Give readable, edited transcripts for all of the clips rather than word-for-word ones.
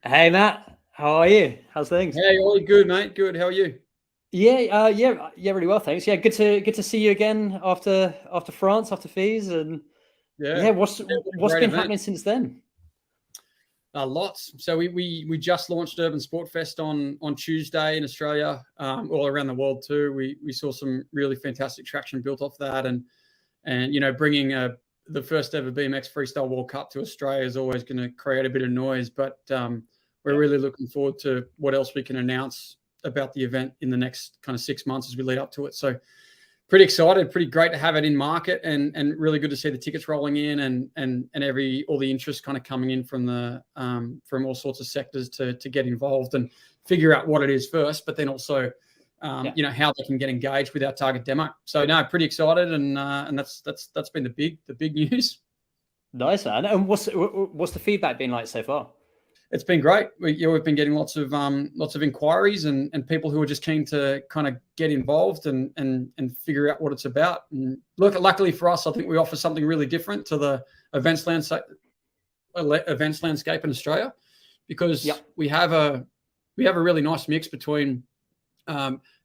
Hey Matt, how are you? How's things? Hey, Ollie, good, mate. Good. How are you? Yeah, really well, thanks. Yeah, good to see you again after France, after fees, and Yeah, yeah, what's yeah, what a what's great been event. happening since then? Lots. So we just launched Urban Sport Fest on Tuesday in Australia, all around the world too. We saw some really fantastic traction built off that, and bringing the first ever BMX Freestyle World Cup to Australia is always going to create a bit of noise. But we're Yeah, really looking forward to what else we can announce about the event in the next kind of 6 months as we lead up to it. So pretty excited, pretty great to have it in market, and really good to see the tickets rolling in, and all the interest kind of coming in from the from all sorts of sectors to get involved and figure out what it is first, but then also yeah, how they can get engaged with our target demo. So no, pretty excited, and that's been the big news. nice man. And what's the feedback been like so far? It's been great. We've been getting lots of inquiries, and people who are just keen to kind of get involved and figure out what it's about. And look, luckily for us, I think we offer something really different to the events landscape in Australia, because Yeah, we have a really nice mix between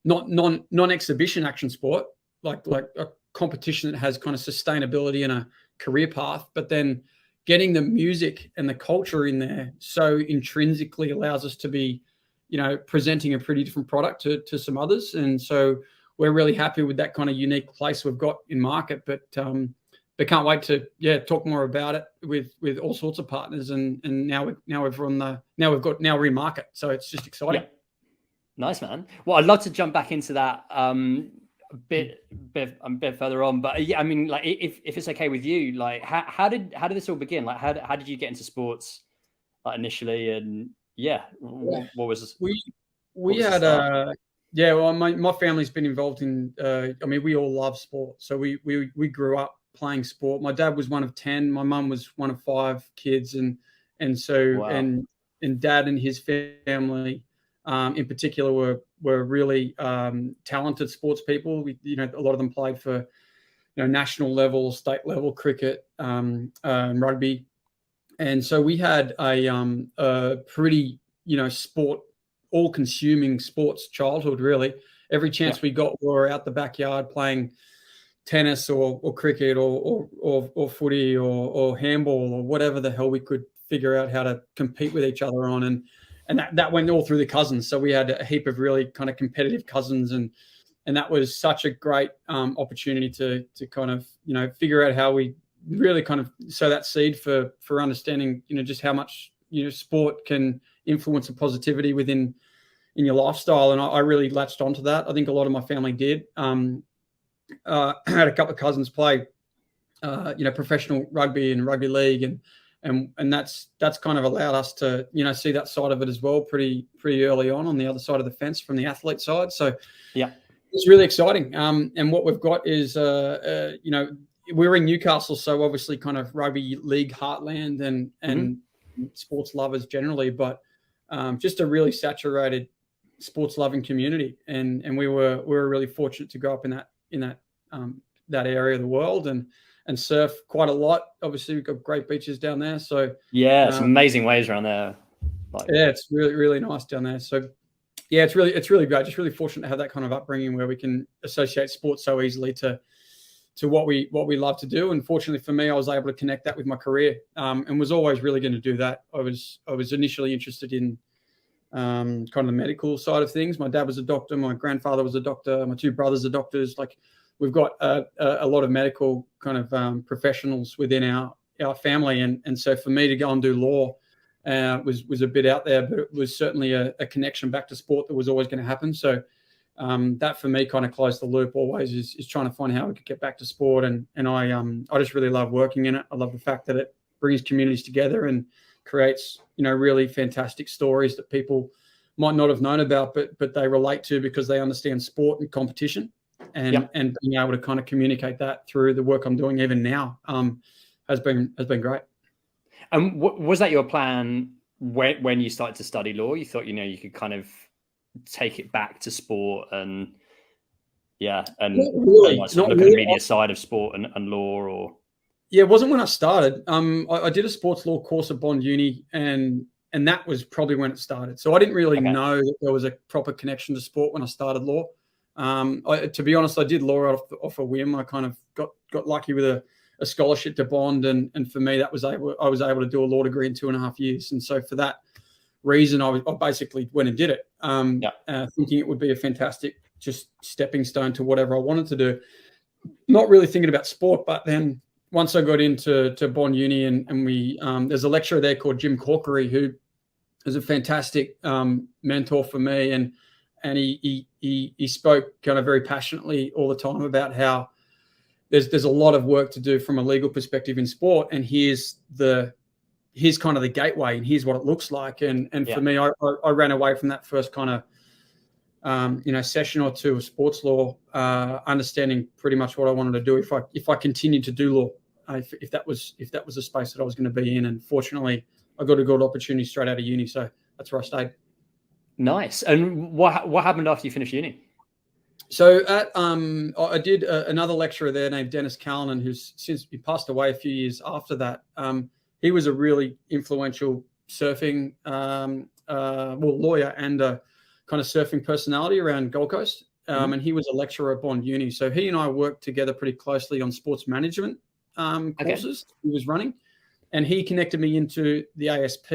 non-exhibition action sport, like a competition that has kind of sustainability and a career path, but then getting the music and the culture in there so intrinsically allows us to be, presenting a pretty different product to some others. And so we're really happy with that kind of unique place we've got in market, but can't wait to talk more about it with all sorts of partners. And now we're in market, so it's just exciting. yeah, nice man. Well, I'd love to jump back into that a bit further on, but yeah, I mean, like if it's okay with you, like how did this all begin? Like how did you get into sports like initially? And yeah, Yeah. what was We what we was the had start? well, my family's been involved in I mean, we all love sport. So we grew up playing sport. My dad was one of 10, my mum was one of 5 kids, and so Wow. and dad and his family in particular were really talented sports people. A lot of them played for national level, state level cricket, rugby. And so we had a pretty sport, all-consuming sports childhood. Really, every Yeah. chance we got, we were out the backyard playing tennis or cricket or footy or handball or whatever the hell we could figure out how to compete with each other on. And that went all through the cousins. So we had a heap of really kind of competitive cousins, and that was such a great opportunity to kind of figure out how we really kind of sow that seed for understanding just how much sport can influence the positivity within in your lifestyle. And I really latched onto that. I think a lot of my family did. I had a couple of cousins play professional rugby and rugby league, and that's kind of allowed us to see that side of it as well pretty early on the other side of the fence from the athlete side. So Yeah. it's really exciting. And what we've got is, we're in Newcastle, so obviously kind of rugby league heartland and Hmm. sports lovers generally, but just a really saturated sports loving community. And we were really fortunate to grow up in that area of the world and surf quite a lot. Obviously, we've got great beaches down there, so Yeah, some uh, amazing waves around there. Like, yeah, it's really nice down there. So yeah, it's really great. Just really fortunate to have that kind of upbringing where we can associate sports so easily to what we love to do. And fortunately for me, I was able to connect that with my career, and was always really going to do that. I was initially interested in kind of the medical side of things. My dad was a doctor, my grandfather was a doctor, my 2 brothers are doctors. Like, we've got a lot of medical kind of professionals within our family, and so for me to go and do law was a bit out there, but it was certainly a connection back to sport that was always going to happen. So that for me kind of closed the loop always, is trying to find how we could get back to sport. And I just really love working in it. I love the fact that it brings communities together and creates really fantastic stories that people might not have known about, but they relate to because they understand sport and competition, yeah. and being able to kind of communicate that through the work I'm doing even now has been great. And was that your plan when you started to study law? You thought you could kind of take it back to sport and yeah, Not and really, like sort not of look at the really. media side of sport and law, or Yeah, it wasn't when I started. I did a sports law course at Bond Uni, and and that was probably when it started. So I didn't really know that there was a proper connection to sport when I started law. To be honest, I did law off a whim. I kind of got lucky with a scholarship to Bond, and for me, I was able to do a law degree in 2.5 years. And so for that reason, I basically went and did it, thinking it would be a fantastic just stepping stone to whatever I wanted to do. Not really thinking about sport, but then once I got into Bond Uni, and we there's a lecturer there called Jim Corkery, who is a fantastic mentor for me, and he spoke kind of very passionately all the time about how there's a lot of work to do from a legal perspective in sport, and here's kind of the gateway, and here's what it looks like. And for me, I ran away from that first kind of session or two of sports law, understanding pretty much what I wanted to do if I continued to do law, if that was a space that I was going to be in. And fortunately, I got a good opportunity straight out of uni, so that's where I stayed. Nice. And what happened after you finished uni? So I did another lecturer there named Dennis Callanan, who's since he passed away a few years after that. He was a really influential surfing lawyer and kind of surfing personality around Gold Coast. And he was a lecturer at Bond Uni. So he and I worked together pretty closely on sports management courses he was running. And he connected me into the ASP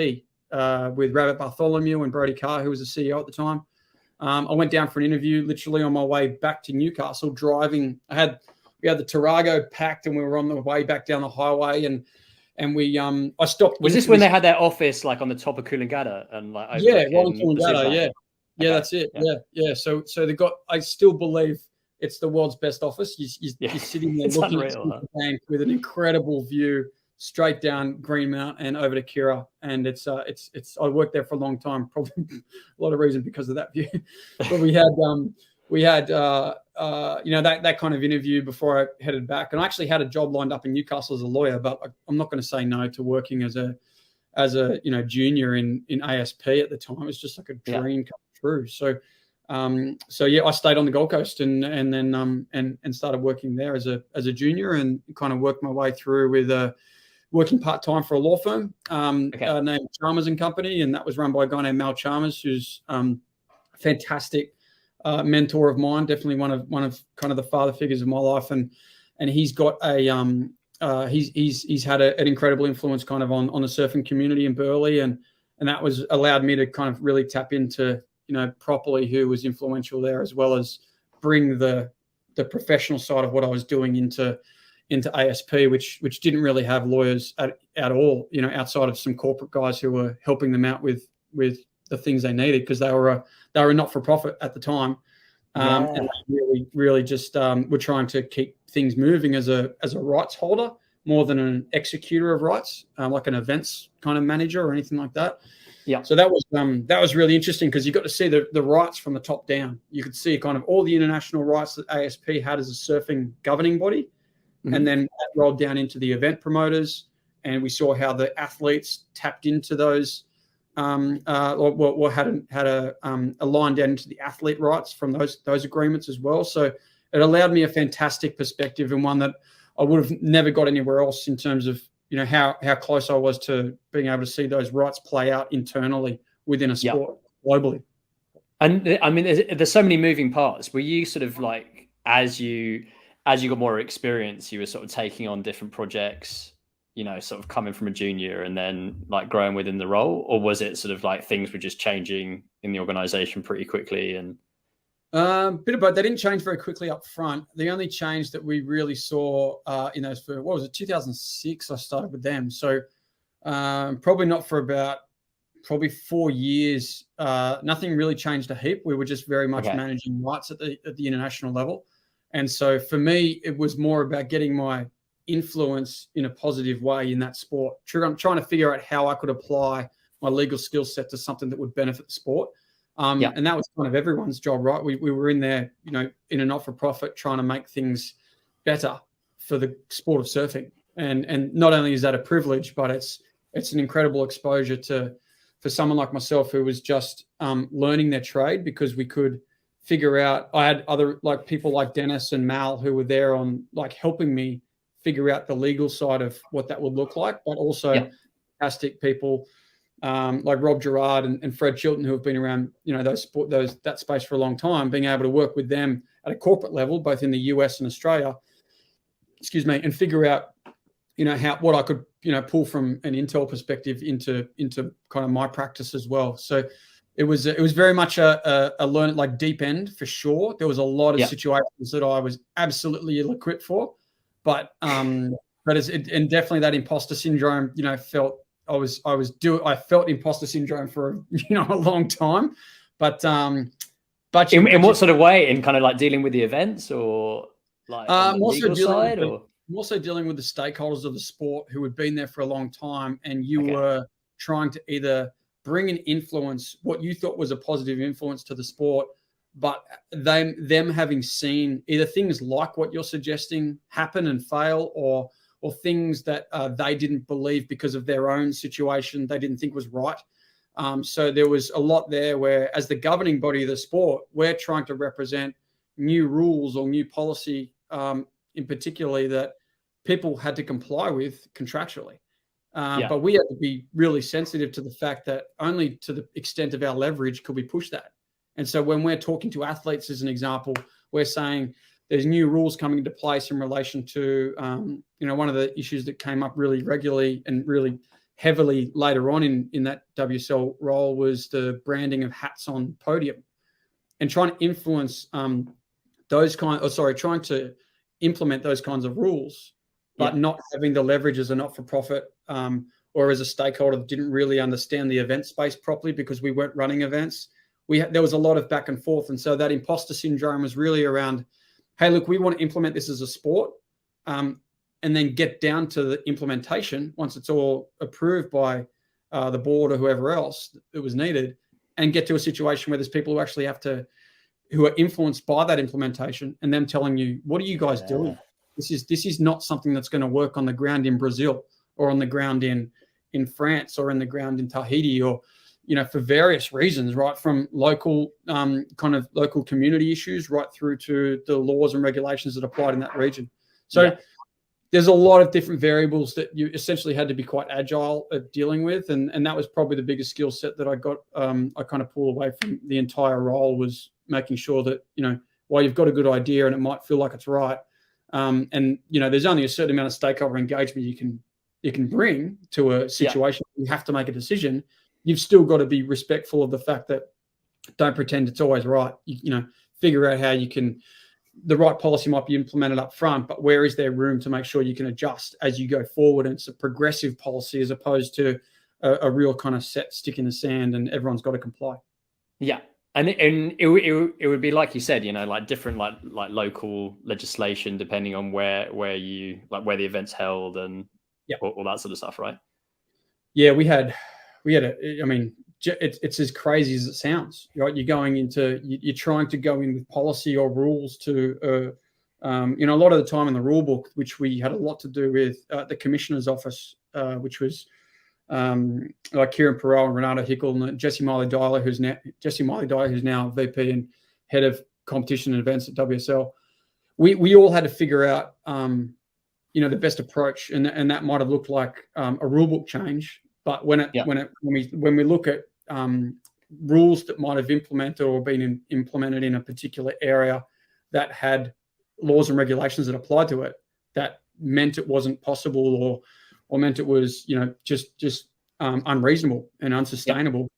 with Rabbit Bartholomew and Brodie Carr, who was the CEO at the time. I went down for an interview literally on my way back to Newcastle driving. We had the Tarago packed, and we were on the way back down the highway, and I stopped. Was this when they had their office like on the top of Coolangatta and like on Coolangatta? Yeah, that's it. Yeah. So they got. I still believe it's the world's best office. You're sitting there looking at the bank with an incredible view straight down Greenmount and over to Kira, and it's I worked there for a long time, probably a lot of reason because of that view. But we had that kind of interview before I headed back, and I actually had a job lined up in Newcastle as a lawyer, but I'm not going to say no to working as a junior in ASP at the time. It's just like a dream come true. So I stayed on the Gold Coast and then started working there as a junior, and kind of worked my way through with working part-time for a law firm named Chalmers and Company, and that was run by a guy named Mal Chalmers, who's a fantastic mentor of mine, definitely one of kind of the father figures of my life, and he's got he's had an incredible influence kind of on the surfing community in Burleigh, and that was allowed me to kind of really tap into properly who was influential there, as well as bring the professional side of what I was doing into ASP, which didn't really have lawyers at all, outside of some corporate guys who were helping them out with the things they needed, because they were a not-for-profit at the time. And they really just were trying to keep things moving as a rights holder more than an executor of rights, like an events kind of manager or anything like that. Yeah. So that was really interesting, because you got to see the rights from the top down. You could see kind of all the international rights that ASP had as a surfing governing body. And then that rolled down into the event promoters, and we saw how the athletes tapped into those, had a line down into the athlete rights from those agreements as well. So it allowed me a fantastic perspective, and one that I would have never got anywhere else, in terms of how close I was to being able to see those rights play out internally within a sport globally. And I mean, there's so many moving parts. Were you sort of like, as you got more experience, you were sort of taking on different projects, sort of coming from a junior and then like growing within the role? Or was it sort of like things were just changing in the organization pretty quickly? And bit of both. They didn't change very quickly up front. The only change that we really saw in those, for 2006, I started with them. So probably not for about 4 years. Nothing really changed a heap. We were just very much managing rights at the international level. And so for me, it was more about getting my influence in a positive way in that sport. I'm trying to figure out how I could apply my legal skill set to something that would benefit the sport. And that was kind of everyone's job, right? We were in there, in a not-for-profit, trying to make things better for the sport of surfing. And not only is that a privilege, but it's an incredible exposure for someone like myself, who was just learning their trade, because we could figure out. I had other people like Dennis and Mal who were there on helping me figure out the legal side of what that would look like, but also fantastic people like Rob Gerard and Fred Chilton, who have been around, that space for a long time, being able to work with them at a corporate level, both in the US and Australia, and figure out, what I could, pull from an Intel perspective into kind of my practice as well. So it was very much a learn, like deep end for sure. There was a lot of situations that I was absolutely ill-equipped for, but and definitely that imposter syndrome, felt I felt imposter syndrome for a long time, but in what sort of way? In kind of like dealing with the events, or like on the legal side, or I'm also dealing with the stakeholders of the sport who had been there for a long time, and you were trying to either bring an influence, what you thought was a positive influence to the sport, but them having seen either things like what you're suggesting happen and fail, or things that they didn't believe because of their own situation they didn't think was right. So there was a lot there where, as the governing body of the sport, we're trying to represent new rules or new policy, in particular, that people had to comply with contractually. But we had to be really sensitive to the fact that only to the extent of our leverage could we push that. And so when we're talking to athletes, as an example, we're saying there's new rules coming into place in relation to, one of the issues that came up really regularly and really heavily later on in that WSL role was the branding of hats on podium, and trying to influence trying to implement those kinds of rules, but not having the leverage as a not-for-profit or as a stakeholder that didn't really understand the event space properly because we weren't running events. There was a lot of back and forth. And so that imposter syndrome was really around, hey, look, we want to implement this as a sport, and then get down to the implementation once it's all approved by the board or whoever else that was needed, and get to a situation where there's people who actually who are influenced by that implementation, and them telling you, what are you guys doing? This is not something that's going to work on the ground in Brazil, or on the ground in France, or in the ground in Tahiti, or, for various reasons, right from local local community issues right through to the laws and regulations that applied in that region. So there's a lot of different variables that you essentially had to be quite agile at dealing with. And that was probably the biggest skill set that I got. I kind of pulled away from the entire role, was making sure that, while you've got a good idea and it might feel like it's right, and, there's only a certain amount of stakeholder engagement you can bring to a situation. You have to make a decision. You've still got to be respectful of the fact that, don't pretend it's always right. Figure out how you can, the right policy might be implemented up front, but where is there room to make sure you can adjust as you go forward? And it's a progressive policy as opposed to a real kind of set stick in the sand and everyone's got to comply. Yeah. And it would be, like you said, like different, like local legislation, depending on where the event's held and all that sort of stuff. Right. Yeah. We had it's as crazy as it sounds, right? You're trying to go in with policy or rules to, a lot of the time in the rule book, which we had a lot to do with the commissioner's office, which was like Kieran Perel and Renato Hickel and Jesse Miley-Dyer, who's now VP and head of competition and events at WSL. We all had to figure out, the best approach, and that might have looked like a rule book change. But when we look at rules that might have implemented or been implemented in a particular area that had laws and regulations that applied to it, that meant it wasn't possible or meant it was just unreasonable and unsustainable.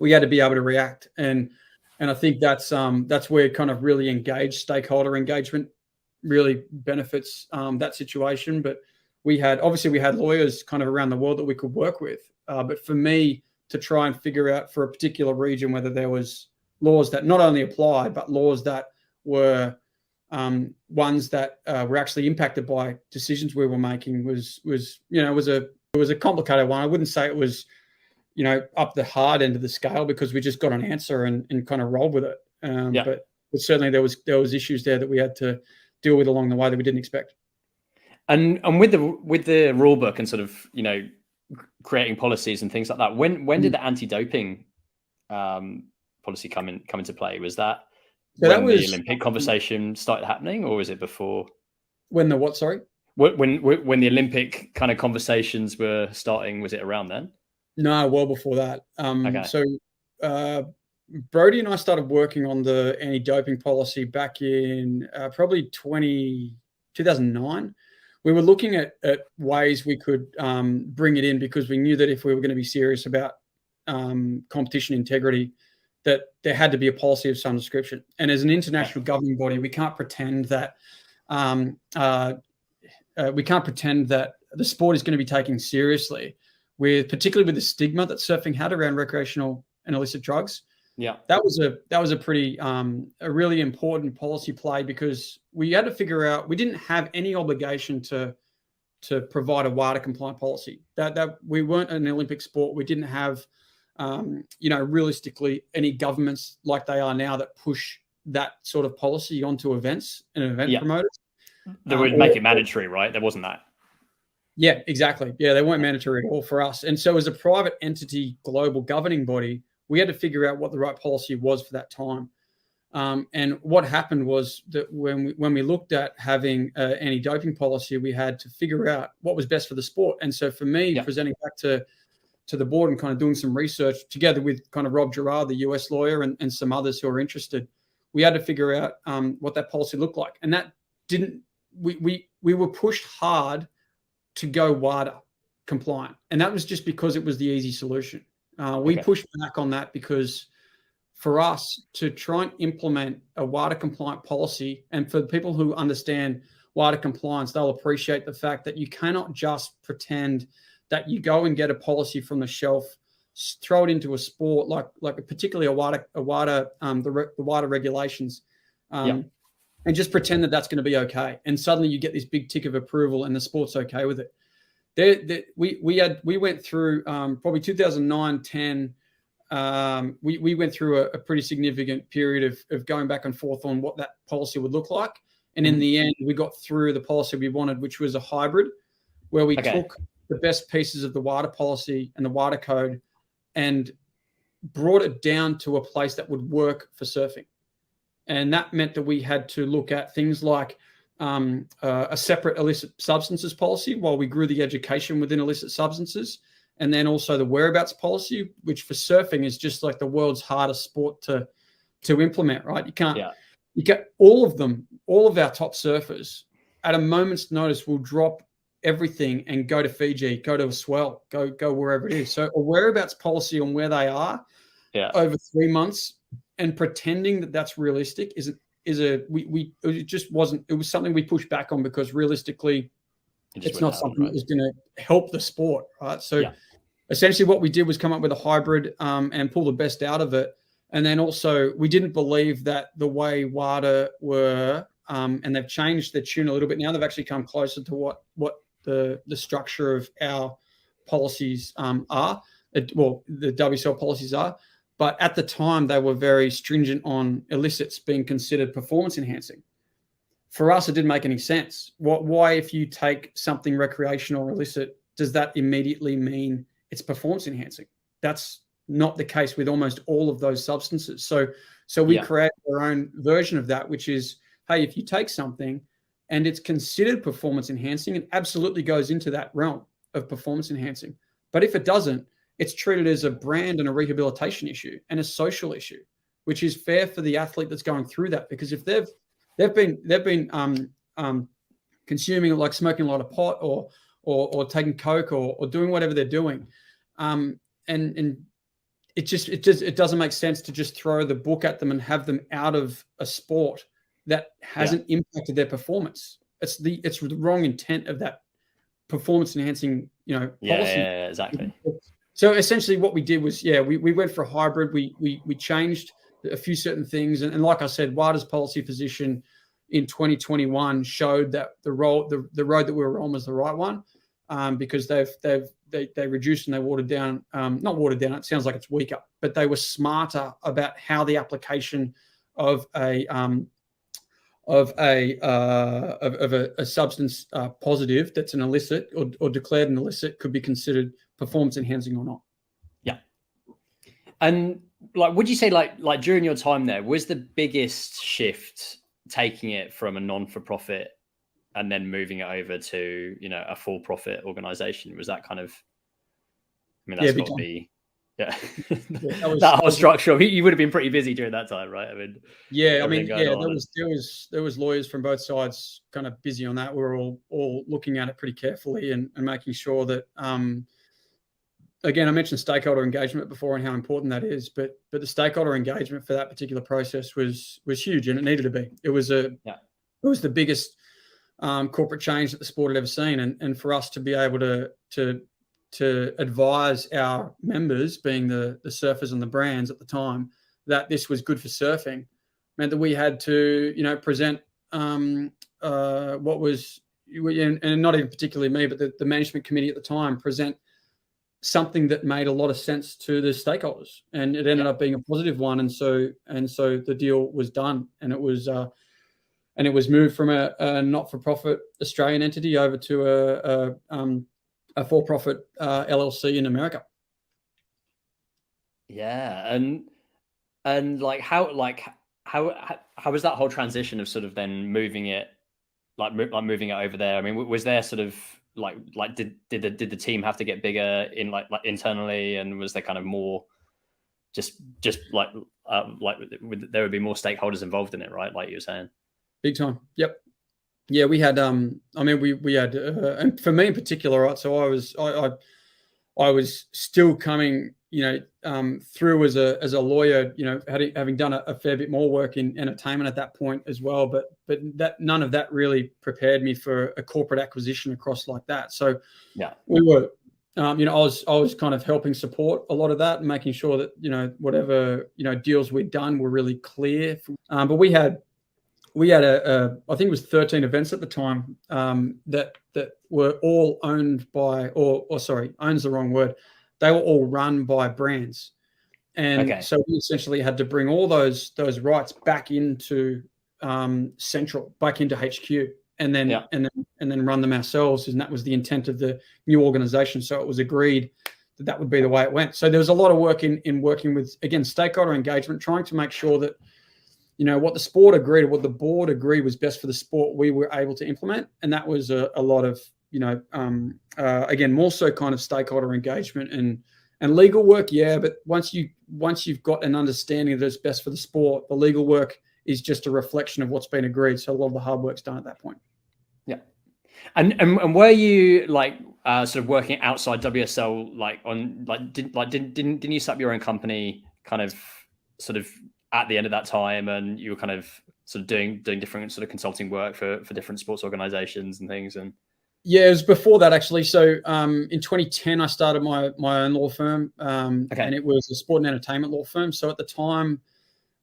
We had to be able to react, and I think that's where kind of really engaged stakeholder engagement really benefits that situation. But we had lawyers kind of around the world that we could work with. But for me to try and figure out for a particular region whether there was laws that not only applied, but laws that were ones that were actually impacted by decisions we were making was a complicated one. I wouldn't say it was, up the hard end of the scale, because we just got an answer and kind of rolled with it. But certainly there was issues there that we had to deal with along the way that we didn't expect. And with the rule book and sort of, creating policies and things like that, when did the anti-doping policy come into play? Was that the Olympic conversation started happening, or was it before? When the what? Sorry. When the Olympic kind of conversations were starting, was it around then? No, well before that. Okay. So Brody and I started working on the anti-doping policy back in probably 2009. We were looking at ways we could bring it in, because we knew that if we were going to be serious about competition integrity, that there had to be a policy of some description. And as an international governing body, we can't pretend that the sport is going to be taken seriously, particularly with the stigma that surfing had around recreational and illicit drugs. Yeah, that was a pretty a really important policy play, because we had to figure out, we didn't have any obligation to provide a WADA compliant policy. That we weren't an Olympic sport. We didn't have realistically any governments like they are now that push that sort of policy onto events and event promoters. That would make it mandatory, right? There wasn't that. Yeah, exactly. Yeah, they weren't mandatory at all for us. And so as a private entity, global governing body, we had to figure out what the right policy was for that time. And what happened was that when we looked at having an anti-doping policy, we had to figure out what was best for the sport. And so for me, presenting back to the board and kind of doing some research together with kind of Rob Gerard, the US lawyer, and some others who are interested, we had to figure out what that policy looked like. And that we were pushed hard to go WADA compliant. And that was just because it was the easy solution. We pushed back on that because for us to try and implement a WADA compliant policy, and for people who understand WADA compliance, they'll appreciate the fact that you cannot just pretend that you go and get a policy from the shelf, throw it into a sport like particularly the WADA regulations, and just pretend that that's going to be okay. And suddenly you get this big tick of approval and the sport's okay with it. We went through probably 2009, 10. We went through a pretty significant period of going back and forth on what that policy would look like. And in the end, we got through the policy we wanted, which was a hybrid, where we took the best pieces of the WADA policy and the WADA code and brought it down to a place that would work for surfing. And that meant that we had to look at things like a separate illicit substances policy while we grew the education within illicit substances. And then also the whereabouts policy, which for surfing is just like the world's hardest sport to implement, right? You get all of our top surfers at a moment's notice will drop everything and go to Fiji, go to a swell, go wherever it is. So a whereabouts policy on where they are over 3 months, and pretending that that's realistic it just wasn't. It was something we pushed back on, because realistically, it's not something that was going to help the sport, right? So essentially what we did was come up with a hybrid and pull the best out of it. And then also we didn't believe that the way WADA were, and they've changed their tune a little bit now. They've actually come closer to what the structure of our policies are. Well, the WSL policies are. But at the time, they were very stringent on illicits being considered performance enhancing. For us, it didn't make any sense. Why, if you take something recreational or illicit, does that immediately mean it's performance enhancing? That's not the case with almost all of those substances. So we create our own version of that, which is, hey, if you take something and it's considered performance enhancing, it absolutely goes into that realm of performance enhancing. But if it doesn't, it's treated as a brand and a rehabilitation issue and a social issue, which is fair for the athlete that's going through that. Because if they've been consuming, like smoking a lot of pot or taking coke or doing whatever they're doing, and it doesn't make sense to just throw the book at them and have them out of a sport that hasn't impacted their performance. It's the wrong intent of that performance enhancing policy. Yeah, exactly. So essentially what we did was, we went for a hybrid. We changed a few certain things. And like I said, WADA's policy position in 2021 showed that the road that we were on was the right one, because they reduced and they watered down, not watered down, it sounds like it's weaker, but they were smarter about how the application of a substance positive that's an illicit or declared an illicit could be considered performance enhancing or not. Yeah. And like, would you say like during your time there, was the biggest shift taking it from a non-for-profit and then moving it over to, a for-profit organization? Was that kind of mean, that's got big to time. be, yeah, Yeah, that whole structure. You would have been pretty busy during that time, right? I mean, yeah, I everything mean, going yeah, on. there was lawyers from both sides kind of busy on that. We were all looking at it pretty carefully and making sure that again, I mentioned stakeholder engagement before and how important that is, but the stakeholder engagement for that particular process was huge, and it needed to be. It was the biggest corporate change that the sport had ever seen, and for us to be able to advise our members, being the surfers and the brands at the time, that this was good for surfing, meant that we had to, present what was, and not even particularly me, but the management committee at the time, present something that made a lot of sense to the stakeholders, and it ended up being a positive one. And so the deal was done, and it was moved from a not-for-profit Australian entity over to a for-profit LLC in America. Yeah, and like how was that whole transition of sort of then moving it, moving it over there? I mean, was there sort of like did the team have to get bigger in like internally, and was there kind of more just like there would be more stakeholders involved in it, right? Like you were saying. Big time. Yep. Yeah, we had. I mean, we had, and for me in particular, right? So I was still coming, through as a lawyer, having done a fair bit more work in entertainment at that point as well. But that none of that really prepared me for a corporate acquisition across like that. So yeah, we were, I was kind of helping support a lot of that and making sure that whatever deals we'd done were really clear. But we had I think it was 13 events at the time that were all owned by, or sorry, own's the wrong word. They were all run by brands, and so we essentially had to bring all those rights back into central, back into HQ, and then run them ourselves. And that was the intent of the new organization. So it was agreed that would be the way it went. So there was a lot of work in working with, again, stakeholder engagement, trying to make sure that what the sport agreed, or what the board agreed was best for the sport, we were able to implement. And that was a lot of, again, more so kind of stakeholder engagement and legal work. Yeah. But once you've got an understanding that it's best for the sport, the legal work is just a reflection of what's been agreed. So a lot of the hard work's done at that point. Yeah. And were you sort of working outside WSL, didn't you set up your own company kind of sort of at the end of that time, and you were kind of sort of doing different sort of consulting work for different sports organizations and things? And yeah, it was before that actually. So in 2010, I started my own law firm, and it was a sport and entertainment law firm. So at the time,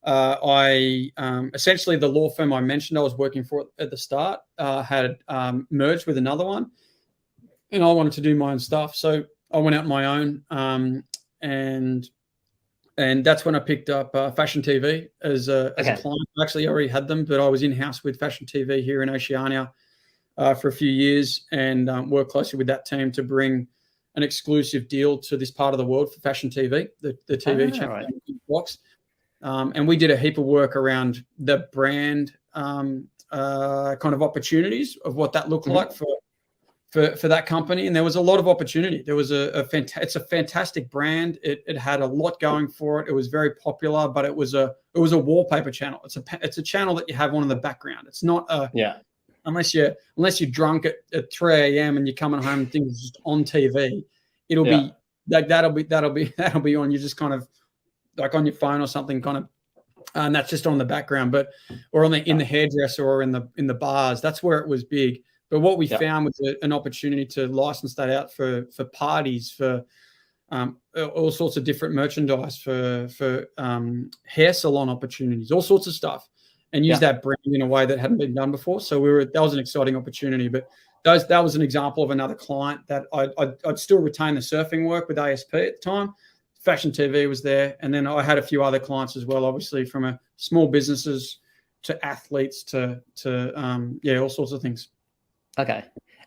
I essentially, the law firm I mentioned I was working for at the start had merged with another one, and I wanted to do my own stuff. So I went out on my own, and that's when I picked up Fashion TV as a client. I actually already had them, but I was in-house with Fashion TV here in Oceania for a few years, and worked closely with that team to bring an exclusive deal to this part of the world for Fashion TV, the TV channel box. And we did a heap of work around the brand kind of opportunities of what that looked like for that company. And there was a lot of opportunity. There was it's a fantastic brand. It had a lot going for it. It was very popular, but it was a wallpaper channel. It's a channel that you have on in the background. It's not unless you're drunk at 3 a.m. and you're coming home and things are just on TV, it'll be like that'll be on. You just kind of like on your phone or something, kind of, and that's just on the background, or in the hairdresser or in the bars. That's where it was big. But what we found was an opportunity to license that out for parties, for all sorts of different merchandise, for hair salon opportunities, all sorts of stuff, and use that brand in a way that hadn't been done before. So that was an exciting opportunity. But that was an example of another client that I'd still retain the surfing work with ASP at the time. Fashion TV was there, and then I had a few other clients as well, obviously from a small businesses to athletes to all sorts of things. Okay,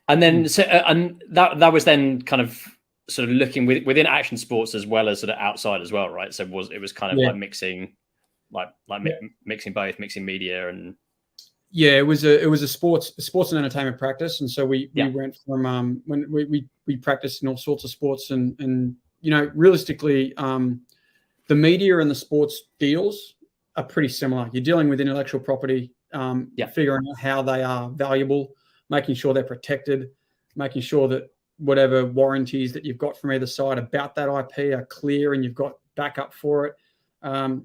and then and that was then kind of sort of looking within action sports as well as sort of outside as well, right? So it was kind of like mixing, mixing both, mixing media and. Yeah, it was a sports and entertainment practice, and so we went from when we practiced in all sorts of sports and realistically, the media and the sports deals are pretty similar. You're dealing with intellectual property, figuring out how they are valuable, making sure they're protected, making sure that whatever warranties that you've got from either side about that IP are clear and you've got backup for it.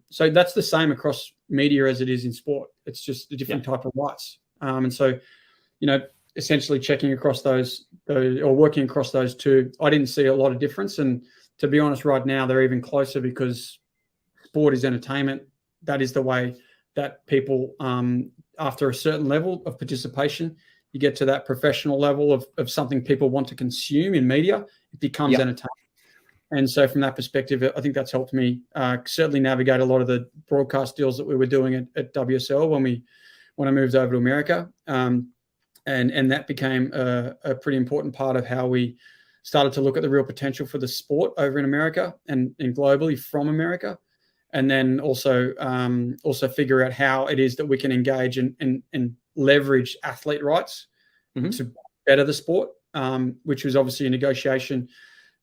So that's the same across media as it is in sport. It's just a different type of rights. And so, essentially checking across those or working across those two, I didn't see a lot of difference. And to be honest, right now, they're even closer because sport is entertainment. That is the way that people, after a certain level of participation, you get to that professional level of something people want to consume in media, it becomes entertainment. And so from that perspective, I think that's helped me certainly navigate a lot of the broadcast deals that we were doing at WSL when I moved over to America. And that became a pretty important part of how we started to look at the real potential for the sport over in America and globally from America. And then also figure out how it is that we can engage and leverage athlete rights to better the sport, which was obviously a negotiation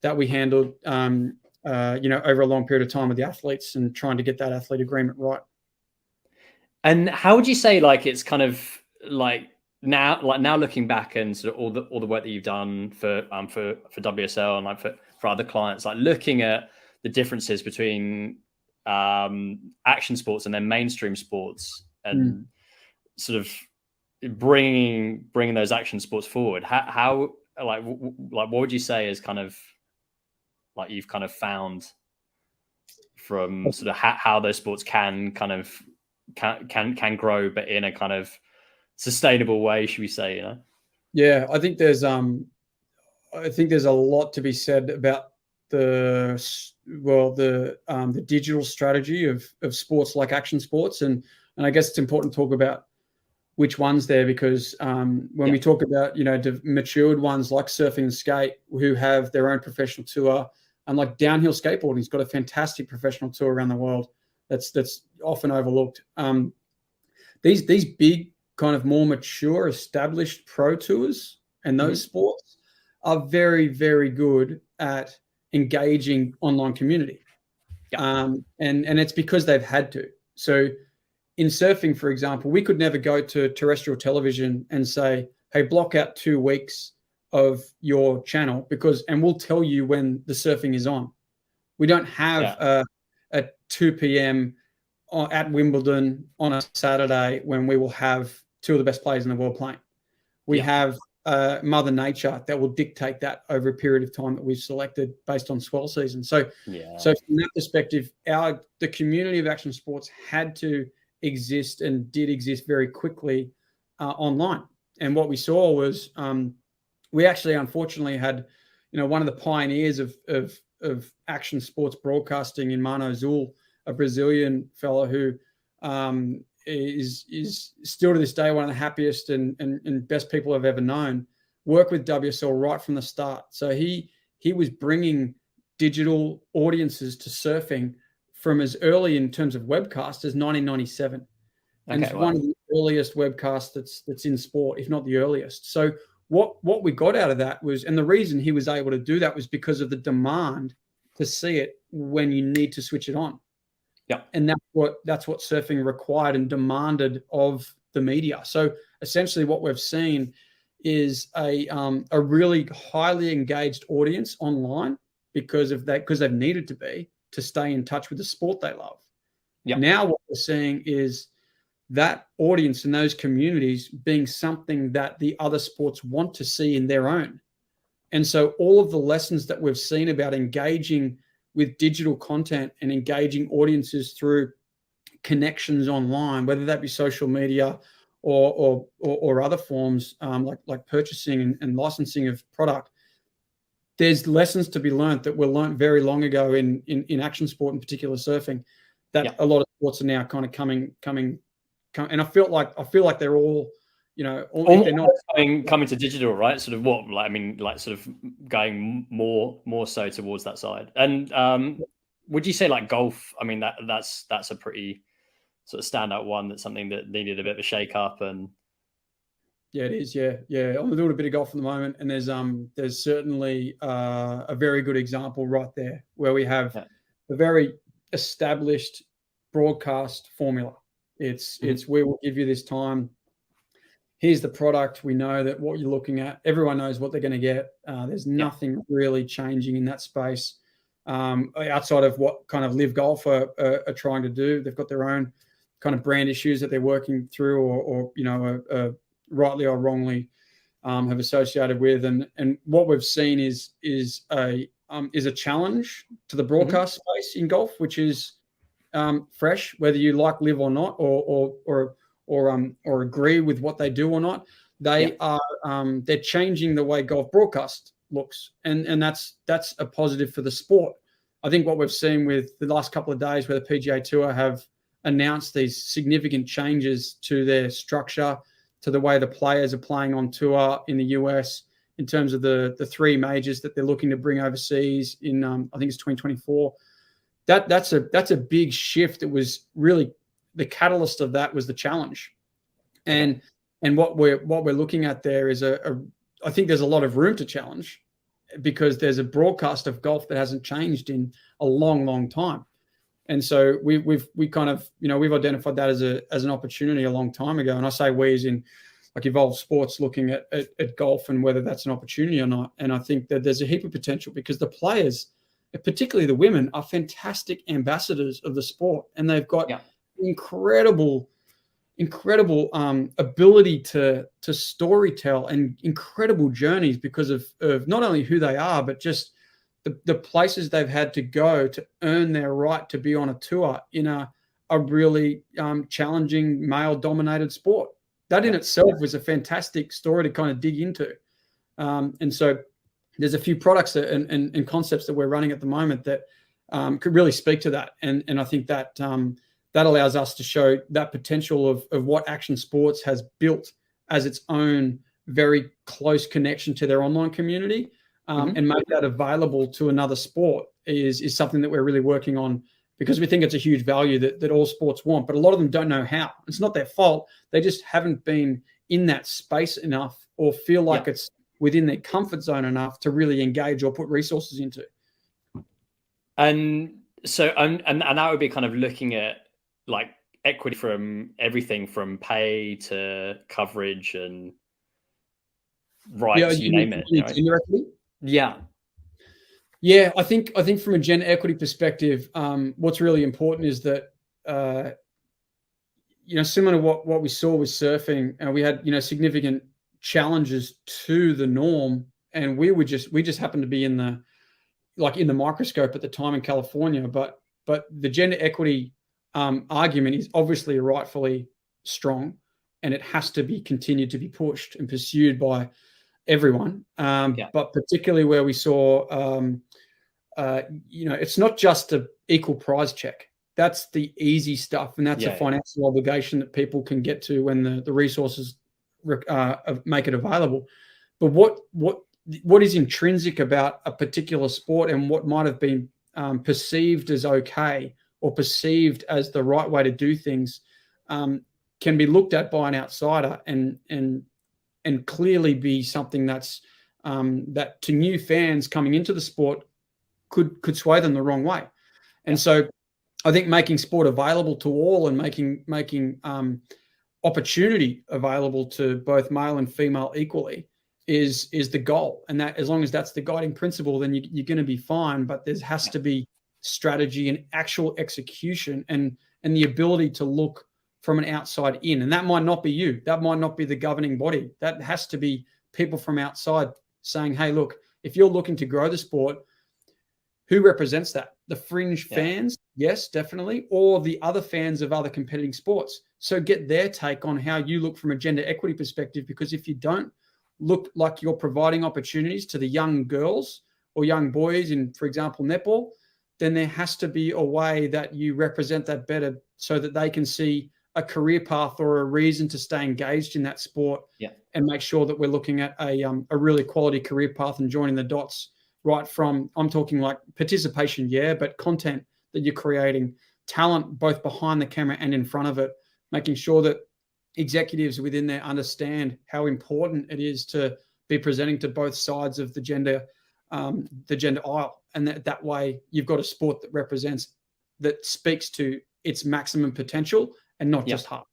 that we handled, over a long period of time with the athletes and trying to get that athlete agreement right. And how would you say, like, it's kind of like now looking back and sort of all the work that you've done for WSL and like for other clients, like looking at the differences between action sports and then mainstream sports and sort of bringing those action sports forward, how what would you say is kind of like you've kind of found from sort of how those sports can kind of can grow, but in a kind of sustainable way, should we say? Yeah, I think there's a lot to be said about the digital strategy of sports like action sports, and I guess it's important to talk about which ones there, because when we talk about matured ones like surfing and skate who have their own professional tour, and like downhill skateboarding's got a fantastic professional tour around the world that's often overlooked. These big kind of more mature established pro tours and those sports are very, very good at engaging online community. And it's because they've had to. So in surfing, for example, we could never go to terrestrial television and say, hey, block out 2 weeks of your channel and we'll tell you when the surfing is on. We don't have a 2 p.m. at Wimbledon on a Saturday when we will have 2 of the best players in the world playing. We have Mother Nature that will dictate that over a period of time that we've selected based on swell season. So from that perspective, the community of action sports had to exist and did exist very quickly online. And what we saw was we actually unfortunately had one of the pioneers of action sports broadcasting in Mano Zul, a Brazilian fellow who is still to this day one of the happiest and best people I've ever known, worked with WSL right from the start. So he was bringing digital audiences to surfing from as early in terms of webcast as 1997. And it's one of the earliest webcasts that's in sport, if not the earliest. So what we got out of that was, and the reason he was able to do that was because of the demand to see it when you need to switch it on. Yeah. And that's what surfing required and demanded of the media. So essentially what we've seen is a really highly engaged audience online because of that, because they've needed to be to stay in touch with the sport they love. Yeah. Now what we're seeing is that audience and those communities being something that the other sports want to see in their own. And so all of the lessons that we've seen about engaging with digital content and engaging audiences through connections online, whether that be social media or other forms like purchasing and licensing of product, there's lessons to be learned that were learned very long ago in action sport, in particular surfing, that a lot of sports are now kind of coming. And I feel like they're all, if they're not coming to digital, right? Sort of sort of going more so towards that side. And would you say like golf? I mean, that's a pretty sort of standout one. That's something that needed a bit of a shake up. And Yeah, it is. Yeah, yeah. I'm doing a bit of golf at the moment, and there's certainly a very good example right there where we have Yeah. a very established broadcast formula. It's we will give you this time. Here's the product. We know that what you're looking at. Everyone knows what they're going to get. There's nothing really changing in that space outside of what kind of Live Golf are trying to do. They've got their own kind of brand issues that they're working through, or rightly or wrongly have associated with. And what we've seen is a challenge to the broadcast space in golf, which is fresh, whether you like Live or not, or agree with what they do or not. They are they're changing the way golf broadcast looks, and that's a positive for the sport. I think what we've seen with the last couple of days, where the PGA Tour have announced these significant changes to their structure, to the way the players are playing on tour in the US, in terms of the 3 majors that they're looking to bring overseas in I think it's 2024. That's a big shift. It was really the catalyst of that was the challenge, and what we're looking at there is I think there's a lot of room to challenge, because there's a broadcast of golf that hasn't changed in a long time. And so we've kind of, we've identified that as an opportunity a long time ago. And I say we as in like Evolve Sports looking at golf and whether that's an opportunity or not. And I think that there's a heap of potential, because the players, particularly the women, are fantastic ambassadors of the sport. And they've got incredible ability to storytell, and incredible journeys because of not only who they are, but just the places they've had to go to earn their right to be on a tour in a really challenging male-dominated sport. That in itself was a fantastic story to kind of dig into. And so there's a few products and concepts that we're running at the moment that could really speak to that. And I think that that allows us to show that potential of what Action Sports has built as its own very close connection to their online community, and make that available to another sport is something that we're really working on, because we think it's a huge value that all sports want, but a lot of them don't know how. It's not their fault. They just haven't been in that space enough, or feel like it's within their comfort zone enough to really engage or put resources into. And so, and that would be kind of looking at like equity from everything from pay to coverage and rights, you name it. Right? Yeah. I think from a gender equity perspective, what's really important is that similar to what we saw with surfing, we had significant challenges to the norm, and we just happened to be in the microscope at the time in California, but the gender equity argument is obviously rightfully strong, and it has to be continued to be pushed and pursued by everyone. But particularly where we saw, it's not just an equal prize check. That's the easy stuff, and that's a financial obligation that people can get to when the resources make it available. But what is intrinsic about a particular sport, and what might have been perceived as okay or perceived as the right way to do things, can be looked at by an outsider and clearly be something that's that to new fans coming into the sport could sway them the wrong way. And so I think making sport available to all, and making opportunity available to both male and female equally is the goal. And that, as long as that's the guiding principle, then you're going to be fine. But there has to be strategy and actual execution, and the ability to look from an outside in. And that might not be you. That might not be the governing body. That has to be people from outside saying, hey, look, if you're looking to grow the sport, who represents that? The fringe fans? Yes, definitely. Or the other fans of other competing sports. So get their take on how you look from a gender equity perspective, because if you don't look like you're providing opportunities to the young girls or young boys in, for example, netball, then there has to be a way that you represent that better, so that they can see a career path or a reason to stay engaged in that sport, and make sure that we're looking at a really quality career path and joining the dots right from, I'm talking like participation, but content that you're creating, talent both behind the camera and in front of it, making sure that executives within there understand how important it is to be presenting to both sides of the gender aisle, and that way you've got a sport that speaks to its maximum potential and not just half.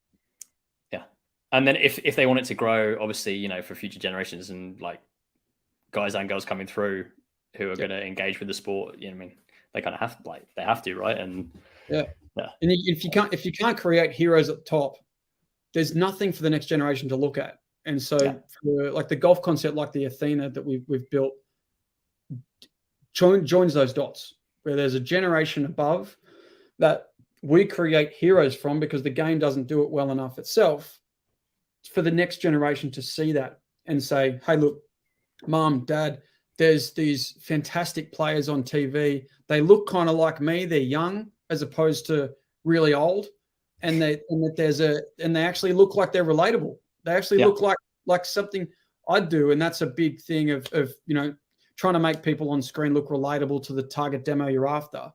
Yeah, and then if they want it to grow, obviously, you know, for future generations and like guys and girls coming through who are going to engage with the sport, you know, what I mean, they kind of have to, right? And and if you can't create heroes at the top, there's nothing for the next generation to look at. And so for like the golf concept, like the Athena that we've built, joins those dots where there's a generation above that we create heroes from, because the game doesn't do it well enough itself, for the next generation to see that and say, hey, look, mom, dad, there's these fantastic players on TV. They look kind of like me. They're young as opposed to really old. And they actually look like they're relatable. They actually look like something I'd do. And that's a big thing of, you know, trying to make people on screen look relatable to the target demo you're after,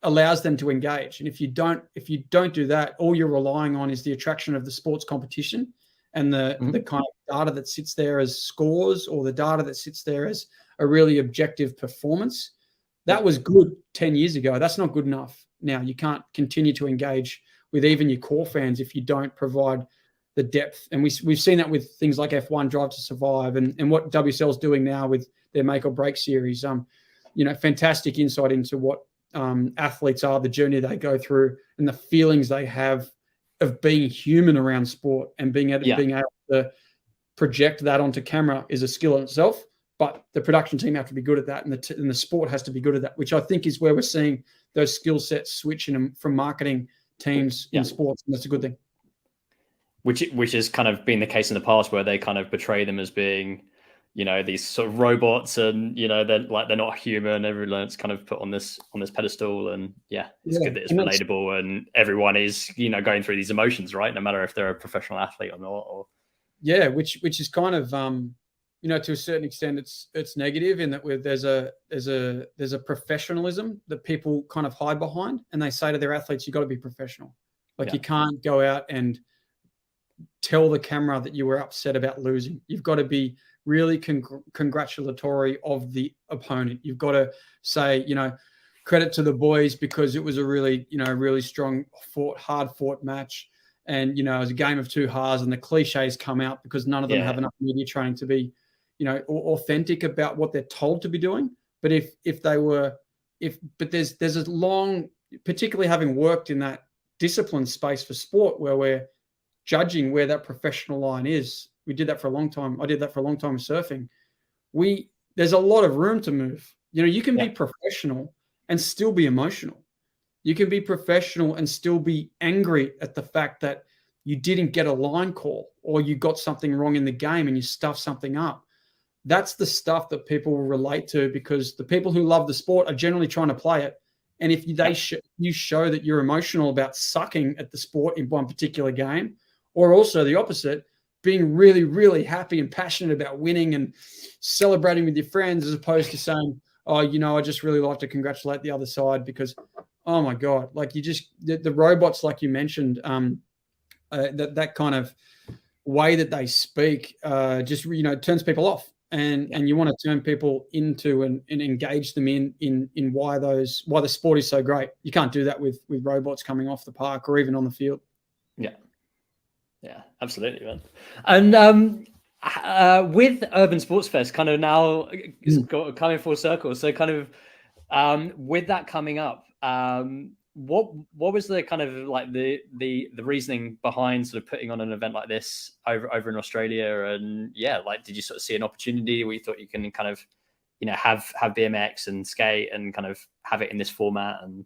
allows them to engage. And if you don't do that, all you're relying on is the attraction of the sports competition and the kind of data that sits there as scores, or the data that sits there as a really objective performance. That was good 10 years ago. That's not good enough now. You can't continue to engage with even your core fans if you don't provide the depth. And we've seen that with things like F1 Drive to Survive and what WSL's doing now with their Make or Break series. You know, fantastic insight into what athletes are, the journey they go through, and the feelings they have of being human around sport, and being able to project that onto camera is a skill in itself. But the production team have to be good at that, and the sport has to be good at that, which I think is where we're seeing those skill sets switching from marketing teams in sports, and that's a good thing. Which has kind of been the case in the past, where they kind of portray them as being, you know, these sort of robots, and you know they're not human. Everyone's kind of put on this pedestal, and it's good that it's relatable, and everyone is, you know, going through these emotions, right? No matter if they're a professional athlete or not. Which is kind of you know, to a certain extent, it's negative in that there's a professionalism that people kind of hide behind, and they say to their athletes, "You got to be professional. Like you can't go out and tell the camera that you were upset about losing. You've got to be really congratulatory of the opponent. You've got to say, you know, credit to the boys because it was a really, you know, really strong hard fought match. And, you know, it was a game of two halves, and the cliches come out because none of them have enough media training to be, you know, authentic about what they're told to be doing. But there's a long, particularly having worked in that discipline space for sport, where we're judging where that professional line is. We did that for a long time. I did that for a long time with surfing. There's a lot of room to move. You know, you can be professional and still be emotional. You can be professional and still be angry at the fact that you didn't get a line call, or you got something wrong in the game and you stuffed something up. That's the stuff that people will relate to, because the people who love the sport are generally trying to play it. And if you show that you're emotional about sucking at the sport in one particular game, or also the opposite, being really, really happy and passionate about winning and celebrating with your friends, as opposed to saying, oh, you know, I just really like to congratulate the other side because, oh my God, like the robots, like you mentioned, that kind of way that they speak just, you know, turns people off. And you want to turn people into and engage them in why the sport is so great. You can't do that with robots coming off the park or even on the field. Yeah, absolutely, man. And with Urban Sports Fest, kind of now coming full circle. So kind of with that coming up, what was the kind of like the reasoning behind sort of putting on an event like this over in Australia? And like, did you sort of see an opportunity where you thought you can kind of, you know, have BMX and skate and kind of have it in this format? And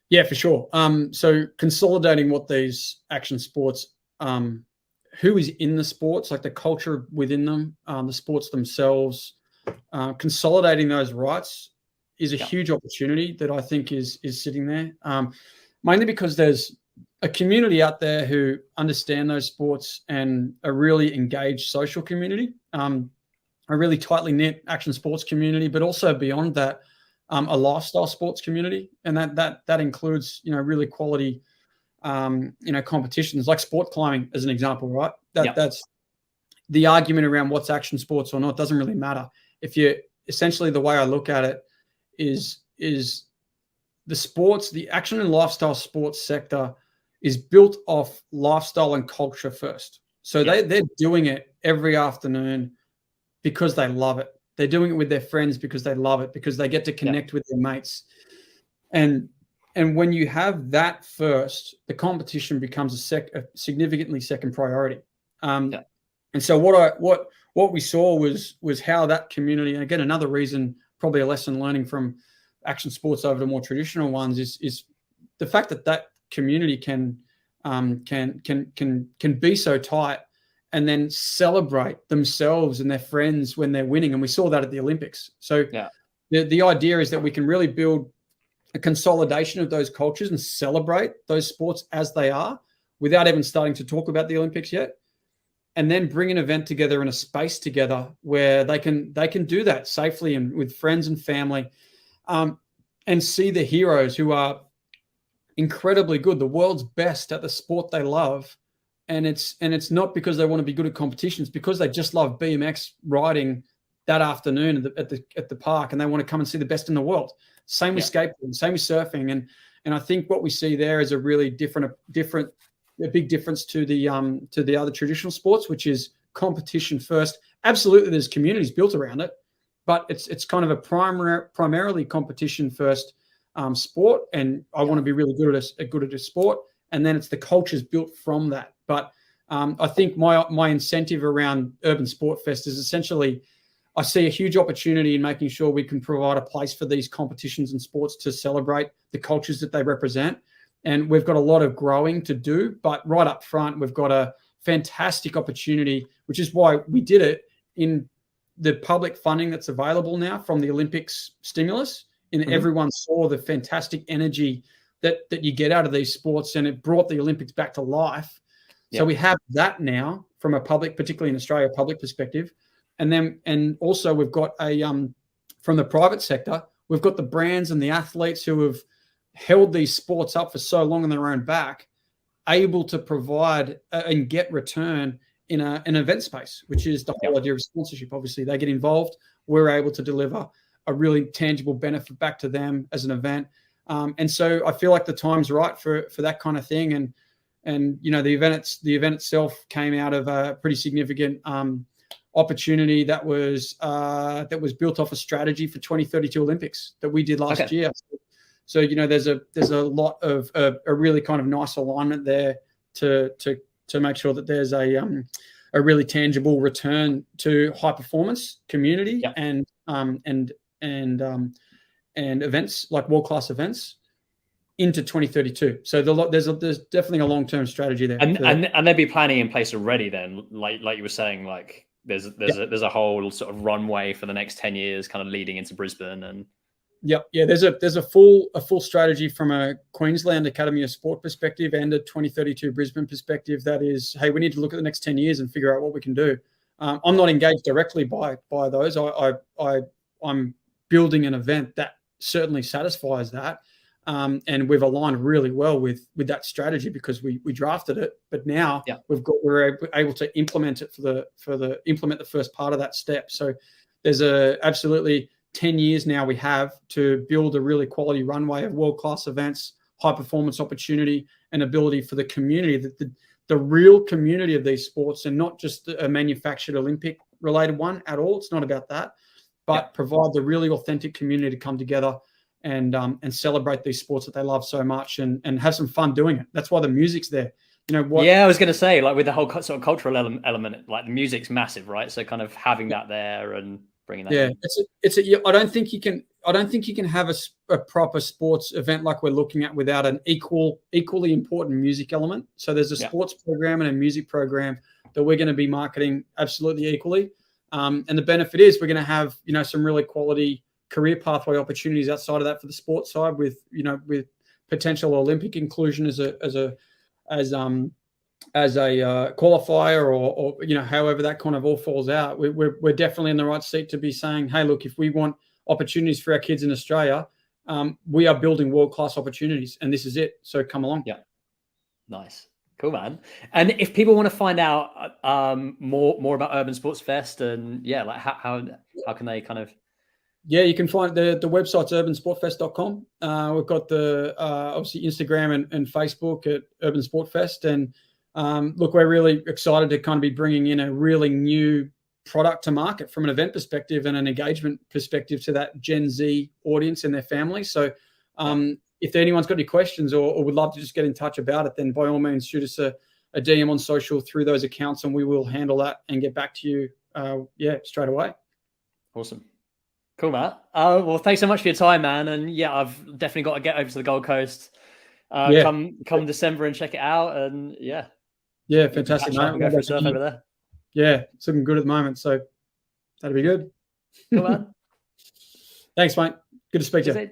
yeah, for sure. So consolidating what these action sports, who is in the sports, like the culture within them, the sports themselves, consolidating those rights is a huge opportunity that I think is sitting there, mainly because there's a community out there who understand those sports and a really engaged social community, a really tightly knit action sports community, but also beyond that, a lifestyle sports community. And that includes, you know, really quality, competitions like sport climbing as an example, right? That's the argument around what's action sports or not doesn't really matter. If you essentially, the way I look at it is the action and lifestyle sports sector is built off lifestyle and culture first. So they're doing it every afternoon because they love it. They're doing it with their friends because they love it, because they get to connect with their mates. And when you have that first, the competition becomes a significantly second priority. And so what we saw was how that community, and again, another reason, probably a lesson learning from action sports over the more traditional ones, is the fact that community can be so tight and then celebrate themselves and their friends when they're winning. And we saw that at the Olympics. So the idea is that we can really build a consolidation of those cultures and celebrate those sports as they are without even starting to talk about the Olympics yet. And then bring an event together in a space together where they can do that safely and with friends and family, and see the heroes who are incredibly good, the world's best at the sport they love. And it's not because they want to be good at competitions, because they just love BMX riding that afternoon at the park, and they want to come and see the best in the world. Same with skateboarding, same with surfing, and I think what we see there is a really a big difference to the other traditional sports, which is competition first. Absolutely, there's communities built around it, but it's kind of a primarily competition first sport, and I want to be really good at a sport, and then it's the cultures built from that. But I think my incentive around Urban Sport Fest is essentially, I see a huge opportunity in making sure we can provide a place for these competitions and sports to celebrate the cultures that they represent. And we've got a lot of growing to do, but right up front, we've got a fantastic opportunity, which is why we did it in the public funding that's available now from the Olympics stimulus. And everyone saw the fantastic energy that you get out of these sports, and it brought the Olympics back to life. So we have that now from a public, particularly in Australia, public perspective. And also we've got from the private sector, we've got the brands and the athletes who have held these sports up for so long on their own back, able to provide and get return in an event space, which is the whole idea of sponsorship. Obviously, they get involved. We're able to deliver a really tangible benefit back to them as an event. And so I feel like the time's right for that kind of thing. And the event itself came out of a pretty significant opportunity that was built off a strategy for 2032 Olympics that we did last year. So there's a lot of a really kind of nice alignment there to make sure that there's a really tangible return to high performance community and events like world class events into 2032. So there's definitely a long term strategy there, and they'd be planning in place already. Then, like you were saying, like there's a whole sort of runway for the next 10 years, kind of leading into Brisbane and. There's a full strategy from a Queensland Academy of Sport perspective and a 2032 Brisbane perspective. That is, hey, we need to look at the next 10 years and figure out what we can do. I'm not engaged directly by those. I'm building an event that certainly satisfies that, and we've aligned really well with that strategy because we drafted it. But now we're able to implement it implement the first part of that step. So there's absolutely 10 years now we have to build a really quality runway of world-class events, high-performance opportunity, and ability for the community, the real community of these sports, and not just a manufactured Olympic-related one at all. It's not about that, but provide the really authentic community to come together and celebrate these sports that they love so much and have some fun doing it. That's why the music's there. I was going to say, like with the whole sort of cultural element, like the music's massive, right? So kind of having that there and bringing that in. I don't think you can have a proper sports event like we're looking at without an equally important music element. So there's a sports program and a music program that we're going to be marketing absolutely equally. And the benefit is we're going to have some really quality career pathway opportunities outside of that for the sports side with potential Olympic inclusion as a qualifier or however that kind of all falls out. We're definitely in the right seat to be saying, hey, look, if we want opportunities for our kids in Australia, we are building world-class opportunities, and this is it. So come along. Nice. Cool, man. And if people want to find out more about Urban Sports Fest, and yeah, like how can they kind of... Yeah, you can find the website's urbansportfest.com. We've got the obviously Instagram and Facebook at Urban Sport Fest. And look, we're really excited to kind of be bringing in a really new product to market from an event perspective and an engagement perspective to that Gen Z audience and their families. So if anyone's got any questions or would love to just get in touch about it, then by all means, shoot us a DM on social through those accounts, and we will handle that and get back to you straight away. Awesome. Cool, Matt. Well, thanks so much for your time, man. And yeah, I've definitely got to get over to the Gold Coast come December and check it out. And yeah, fantastic, mate. Go for a surf over there. Yeah, it's looking good at the moment, so that'll be good. Cool, man. Thanks, mate. Good to speak to you.